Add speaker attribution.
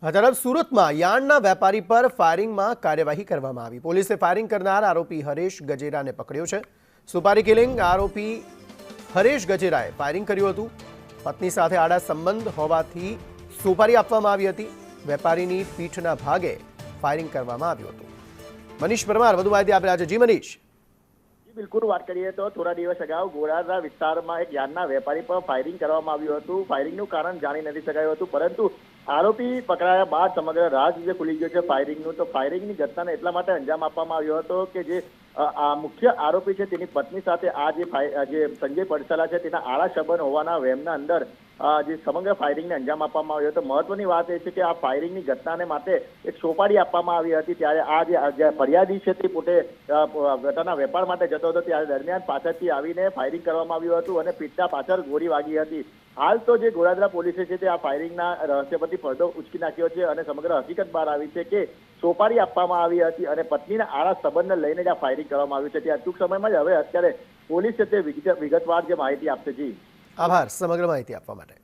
Speaker 1: આ તરફ સુરતમાં યાર્ડના વેપારી પર ફાયરિંગમાં કાર્યવાહી કરવામાં આવી। પોલીસે ફાયરિંગ કરનાર આરોપી હરેશ ગજેરાને પકડ્યો છે। સુપારી કિલિંગ આરોપી હરેશ ગજેરાએ ફાયરિંગ કર્યું હતું। પત્ની સાથે આડા સંબંધ હોવાથી સુપારી આપવામાં આવી હતી। વેપારીની પીઠના ભાગે ફાયરિંગ કરવામાં આવ્યું હતું। મનીષ પરમાર વધુ માહિતી આપી રહ્યા છે। જી મનીષ।
Speaker 2: બિલકુલ વાત કરીએ તો થોડા દિવસ અગાઉ ગોરાદરા વિસ્તારમાં એક યાર્ડના વેપારી પર ફાયરિંગ કરવામાં આવ્યું હતું। ફાયરિંગનું કારણ જાણી નથી શકાયું હતું, પરંતુ આરોપી પકડાયા બાદ સમગ્ર રાજ જે ખુલી ગયો છે ફાયરિંગનું। તો ફાયરિંગની ઘટનાને એટલા માટે અંજામ આપવામાં આવ્યો હતો કે જે મુખ્ય આરોપી છે તેની પત્ની સાથે આ જે સંજય પડસાલા છે તેના આળા સંબંધ હોવાના વહેમના અંદર જે સમગ્ર ફાયરિંગને અંજામ આપવામાં આવ્યો હતો। મહત્વની વાત એ છે કે આ ફાયરિંગની ઘટનાને માટે એક સોપારી આપવામાં આવી હતી। ત્યારે આ જે ફરિયાદી છે તે પોતે પોતાના વેપાર માટે જતો હતો, ત્યારે દરમિયાન પાછળથી આવીને ફાયરિંગ કરવામાં આવ્યું હતું અને પીઠના પાછળ ગોળી વાગી હતી। હાલ તો જે ગોરાદરા પોલીસે છે તે આ ફાયરિંગના રહસ્ય પરથી પડદો ઉચકી નાખ્યો છે અને સમગ્ર હકીકત બહાર આવી છે કે સોપારી આપવામાં આવી હતી અને પત્નીના આળા સંબંધને લઈને જ આ ફાયરિંગ કરવામાં આવ્યું છે। ત્યાં ટૂંક સમયમાં જ હવે અત્યારે પોલીસ છે તે વિગતવાર જે માહિતી આપશે। જી
Speaker 1: આભાર સમગ્ર માહિતી આપવા માટે।